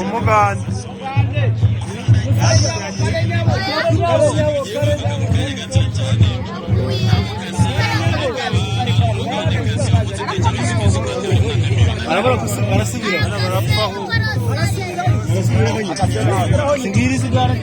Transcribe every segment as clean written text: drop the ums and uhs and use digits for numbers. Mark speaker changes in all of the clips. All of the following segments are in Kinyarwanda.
Speaker 1: umuganda barasubira singiri sigara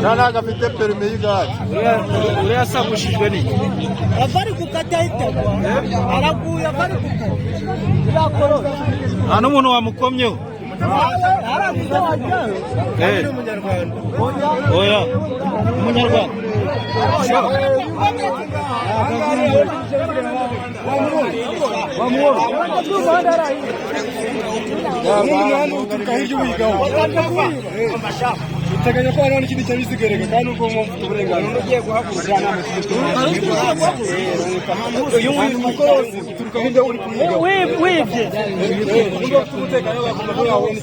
Speaker 1: Nana gafite permis y'igare uriya sagushijwe ni abari kukata itagwa araguye abari kukata irakorora hano umuntu wamukomyeho araguye wajyayo umunyarwanda oya umunyarwanda Teganya ko hano n'ikindi cyabisigereka kandi uko mufite uburenganzira ugiye guhakurira uyu mukorozi uturuka hirya uri kuyiga wibye ngo umutekano bagomba ko yawona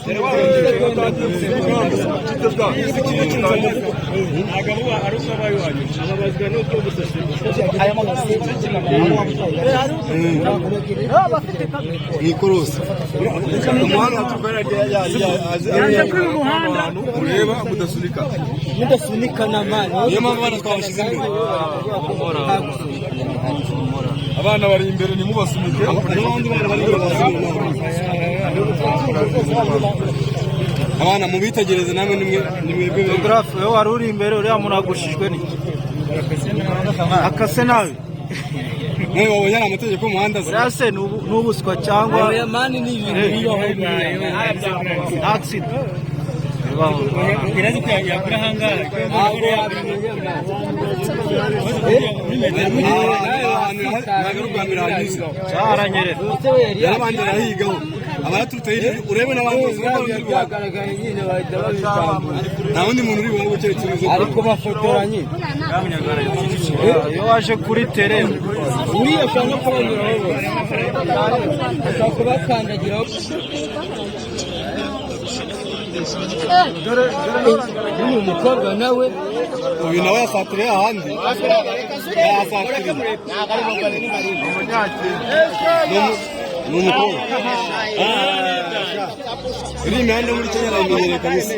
Speaker 1: agabuwa aruko abayiwanyu ababazwa no ko gusashe aya magasi ni korosi umuhanda tukara yaje kuri umuhanda ureba mudasunika na mani niyo mpamvu abana twabashize imbere abana bari imbere nimubasunike n'abandi bana bari imbere abana mubitegereze namwe nimwebwe geographe we wari uri imbere uriya muntu agushijwe ni akase nawe mwe wabonye amategeko y'umuhanda se n'ubuswa cyangwa oya mani ni ibintu bibaho accident Kirazi kwa yakura hangara cyaranyere yarabandi rahigaho abaturutse urebe n'abandi bagaragaye nyine bahita babitambura nta wundi muntu uri bumwe gukerekezo ariko bafotora nyine iyo waje kuri tere uriya shano kubanyuraho bakandagiraho uyu mukobwa nawe uyu nawe yasatiriye ahandi yasatiriye ni umukobwa iri imihanda muri Kenya irayimenyereye kabisa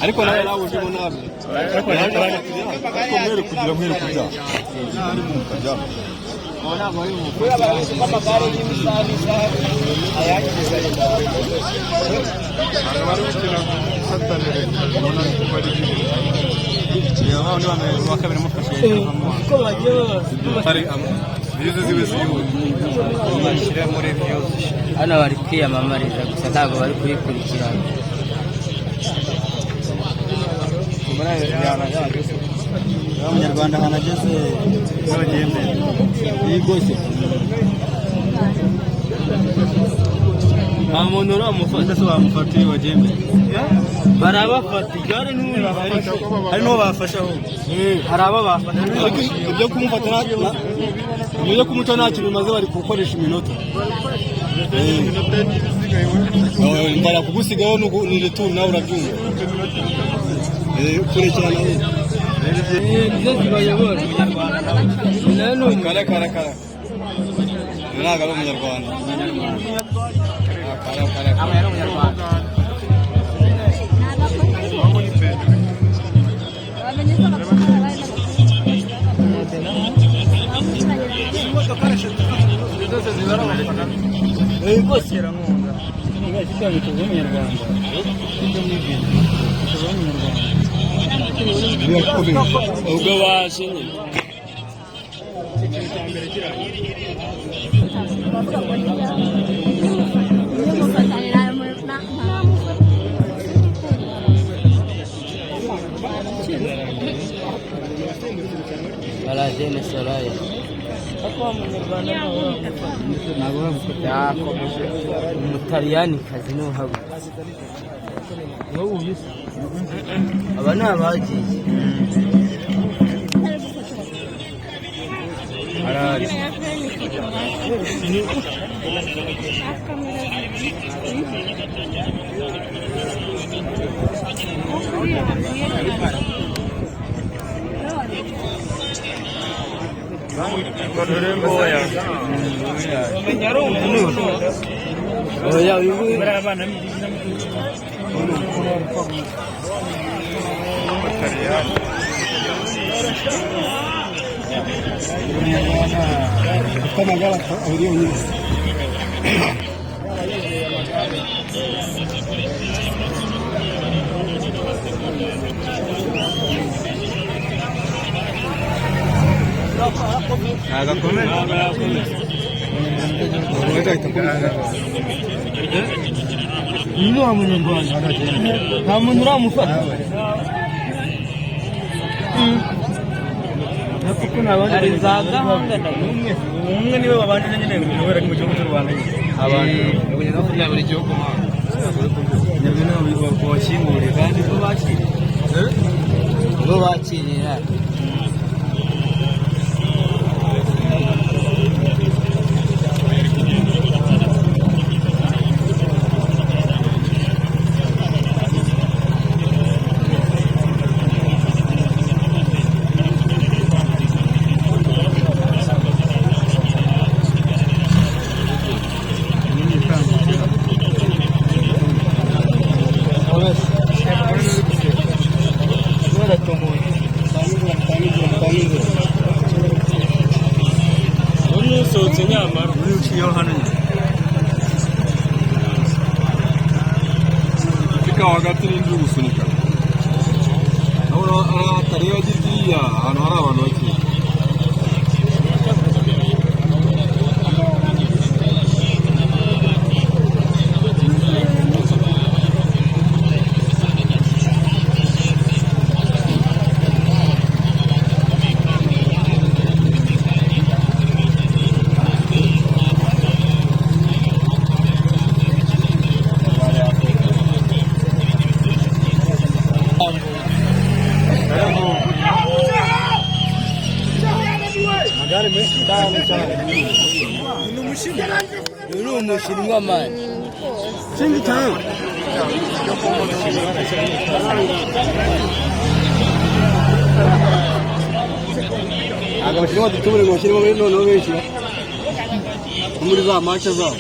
Speaker 1: ariko nawe ujemo nabi ariko mwere kugira mwere kujya
Speaker 2: hano bari kwiyamamariza gusa ntabwo bari kuyikurikirana
Speaker 1: abanyarwanda hanageze n'abagende yigose muntu uramufata se wamufatiye wajembe barabafata igare n'ubu hari no bafasha aho haraba bafata ibyo kumufata ibyo kumuta nta kintu maze bari gukoresha iminota ndara kugusigaho ni retour nawe urabyumva kurekerana nibyo zibayobora nano kara ntabwo ari umunyarwanda aba yari umunyarwanda ubwo washinye Baladene Soraya umutaliyani kazi n'uhabu aba ni abagiye harari umwe niwe babanje nyine kubera ko mu gihugu cy'u Rwanda abantu bagenda kugira buri gihugu nyabwo bakingure kandi bo bakirira hagati n'indi gusunika atari yagiye ahantu hari abantu bake Dulu musim ngaman. Sini tahu. Agak musim waktu tu boleh musim mana no wes ya. Umur zah macam zah.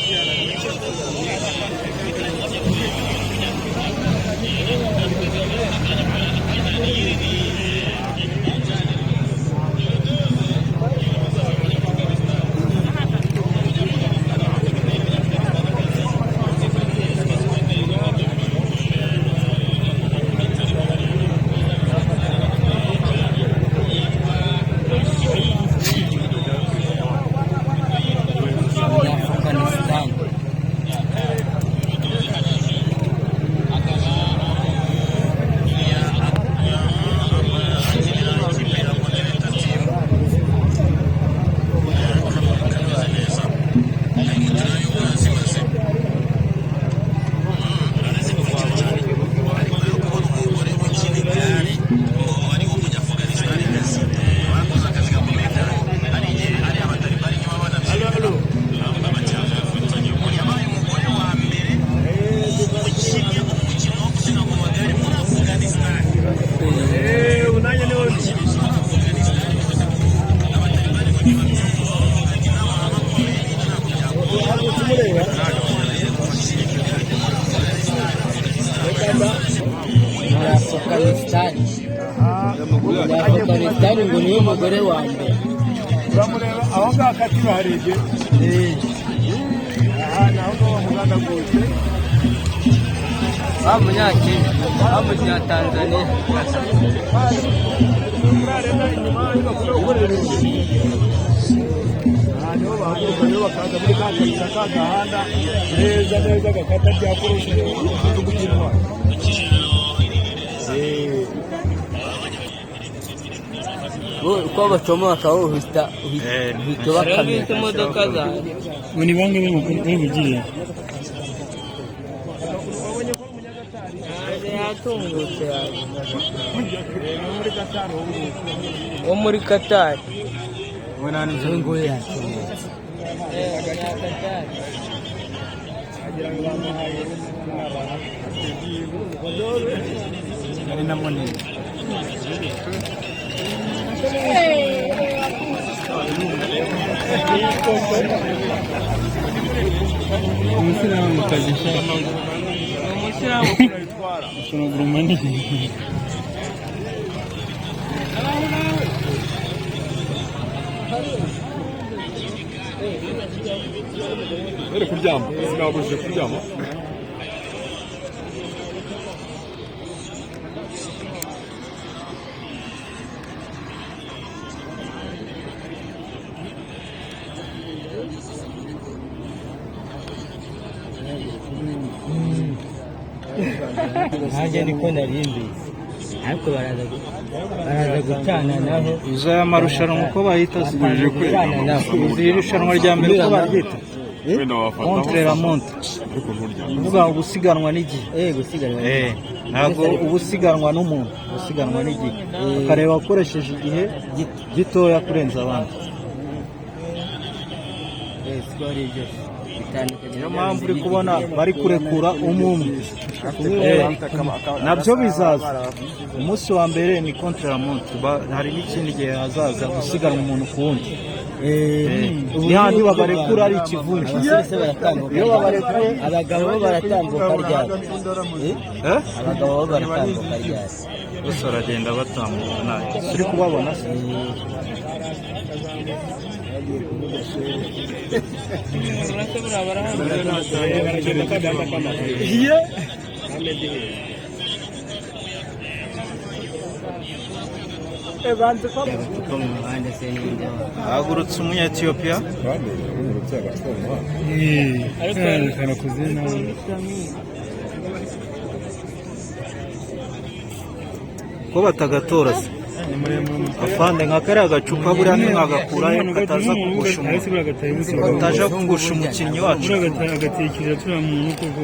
Speaker 1: Afghanistan.
Speaker 2: umugore wanjye
Speaker 1: uramureba aho ngaho akati baharege aha naho ngaho muganda gute
Speaker 2: wa munyakenya wa munyatanzania
Speaker 1: niho bahaguruka niho bakaza muri ka kayira ka gahanda neza neza gakata ryakoresheje umudugudu w'intwari
Speaker 2: uko bacomoka uhita bakamenya imodoka zawe
Speaker 3: ni banki b'umugiriye
Speaker 2: yatungutse wo muri Katari ngo yatungutse
Speaker 3: ari na munini umusiramu kagisha umusiramu sonoguru manini
Speaker 1: uri kuryama sinabujije kuryama
Speaker 2: nanjye niko narindi ariko baraza gucana naho
Speaker 3: izo y'amarushanwa uko bayita
Speaker 2: gucana naho
Speaker 3: izi irushanwa rya mbere uko baryita contre la montre uvuga ubusiganwa n'igihe
Speaker 2: gusiganwa
Speaker 3: ntabwo ubusiganwa n'umuntu ubusiganwa n'igihe ukareba ukoresheje igihe gitoya kurenza abandi niyo mpamvu uri kubona bari kurekura umwe nabyo bizaza umunsi wa mbere ni contre la montre hari n'ikindi gihe hazaza gusiganwa umuntu ku wundi handi babarekura ari ikivunge iyo babarekuye
Speaker 2: abagabo baratambuka ryari abagabo baratambuka ryari
Speaker 3: bose baragenda batambuka nayo turi kubabona se hagurutse umunyetiyopiya ko batagatora se afande nka kariya gacupa buriya ntimwagakurayo kataza kugusha kataje kugusha umukinnyi wacu
Speaker 1: agatekereza turiya muntu koko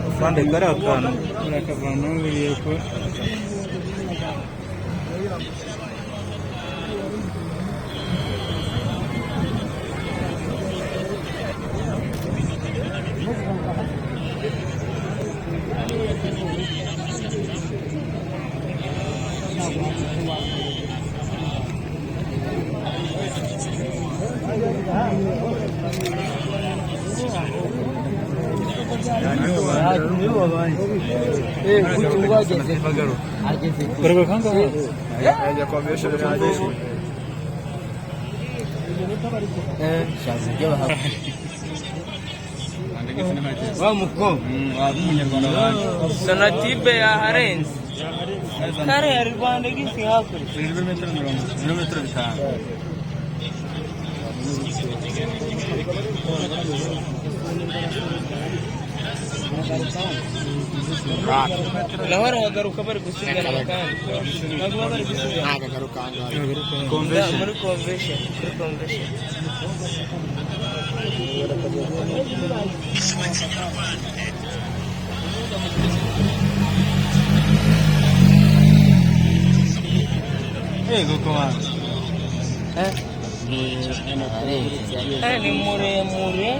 Speaker 3: afande kariya kantu
Speaker 1: urakavanaho buriya ko
Speaker 2: Sonatibe yaharenze kare ya Rwanda gisi hakuri
Speaker 3: ibirometero 5
Speaker 2: naho aragaruka bari gusigana kandi ntabwo bari gusigana muri convention ni muremure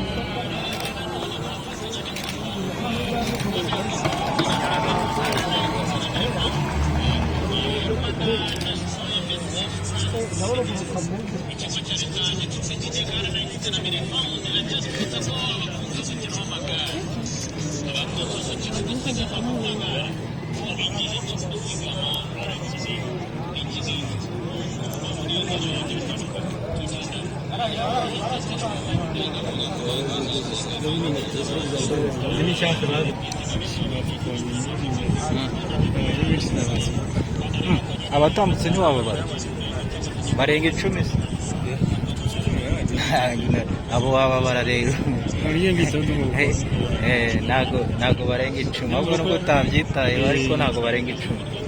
Speaker 3: abatambutse ntiwababara barenga 10 abo bababara rero ntago barenga 10 ahubwo nubwo utabyitayeho ariko ntago barenga 10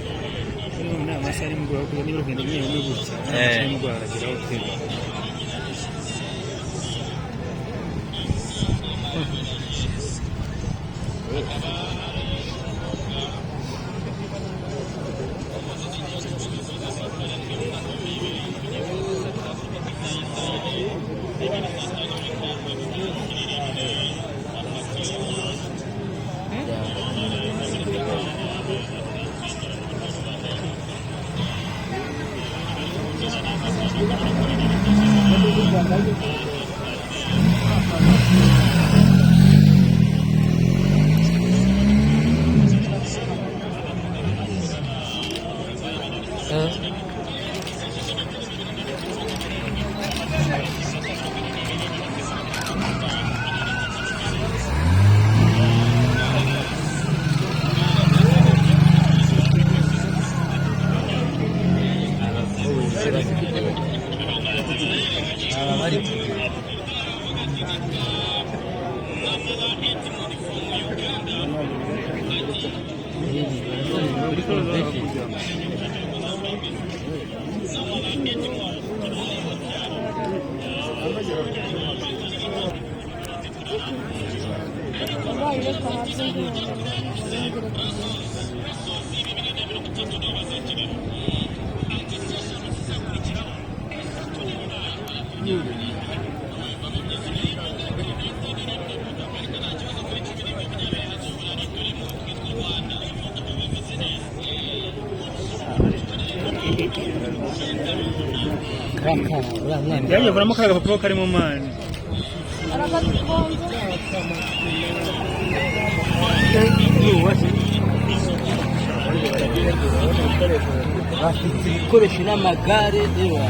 Speaker 4: yaje kuramo kaga papuro kari mu mani
Speaker 2: bafite ibikoresho n'amagare reba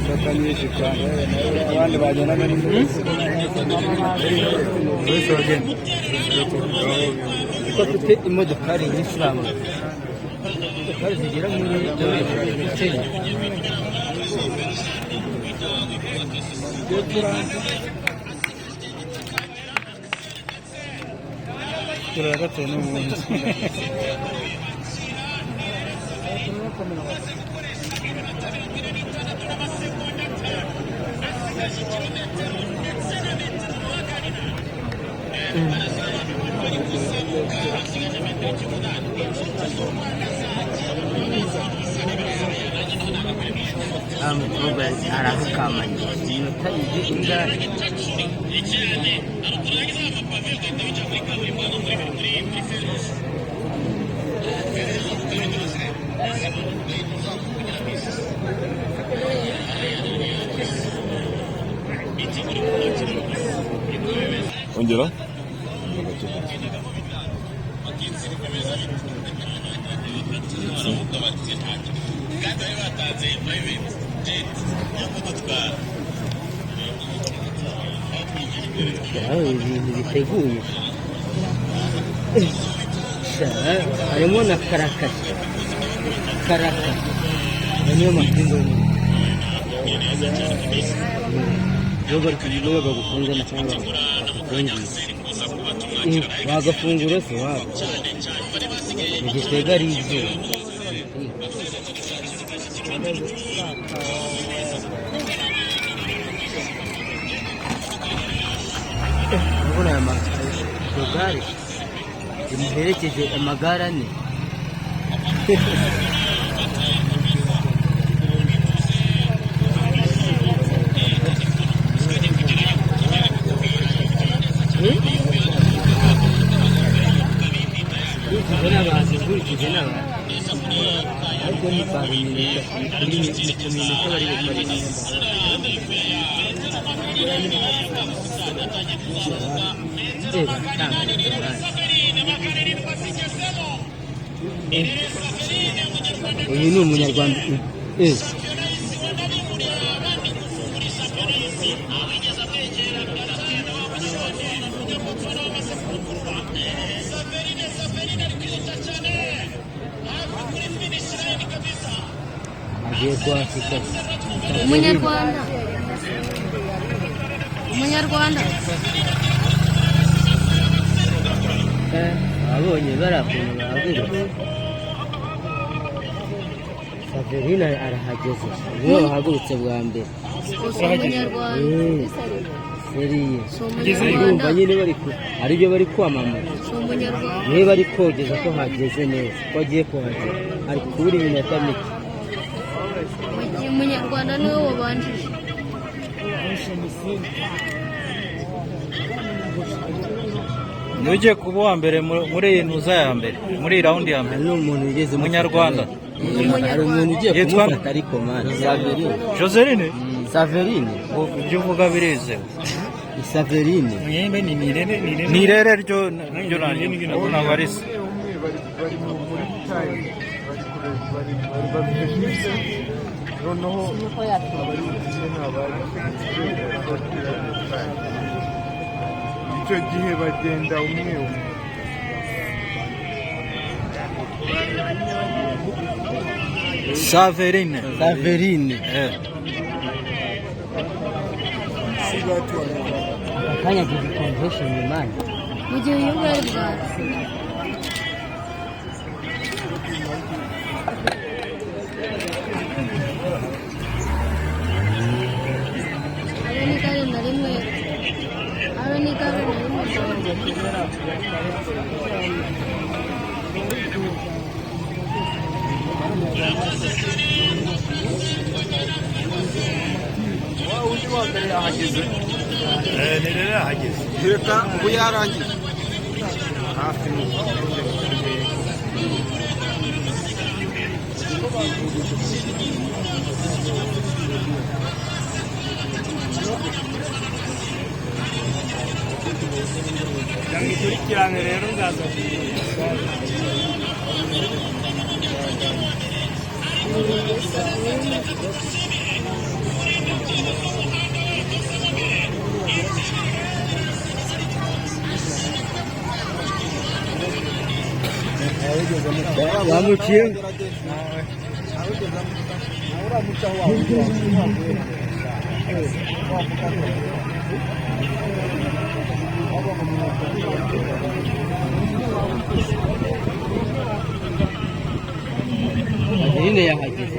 Speaker 1: bakanyije cyane abandi bagenda n'imodoka
Speaker 4: bose bagenda
Speaker 2: kuko afite imodokari y'Isilamu imodokari zigera muri 9
Speaker 4: turagate n'ubundi
Speaker 2: umukobwa arahukamanye iminota ingana
Speaker 1: ongera
Speaker 2: ibintu biteguye harimo na karakasi niyo makingo niyo bagufunze na cyangwa bakufungiye bagafungura se wabo igitega ari izuba urabona aya magare imuherekeje amagare ane nkurikije n'abantu ariko ni paruminota bari gukora reba batanga uyu ni umunyarwanda agiye kuhasika
Speaker 5: umunyarwanda
Speaker 2: abonye barakuntu bahagurutse Saverina arahageze niwe bahagurutse bwa mbere urumva nyine aribyo bari kwamamaza niwe bari kogeza ko hageze neza ko agiye kuhagera ari kubura iminota mike
Speaker 5: umunyarwanda niwe wabanjije
Speaker 3: Nuje kuba wa mbere muri iyi ntuza ya mbere muri iyi raundi ya mbere
Speaker 2: ni umuntu ugeze
Speaker 3: umunyarwanda
Speaker 2: hari umuntu ugiye kumufata ariko mani Saverine
Speaker 3: Joseline
Speaker 2: Saverine
Speaker 3: ibyo uvuga birizewe
Speaker 2: Saverine
Speaker 3: ni irere ryo ntabwo ari se
Speaker 1: icyo gihe bagenda umwe umwe
Speaker 3: Saverine
Speaker 2: akanya gihe convention man
Speaker 5: mu gihe uyu nguyu ari bwawe
Speaker 1: reka ubu yarangiye hafi
Speaker 4: Ikurikirane rero ndaza
Speaker 2: wamukiye Saverine yahageze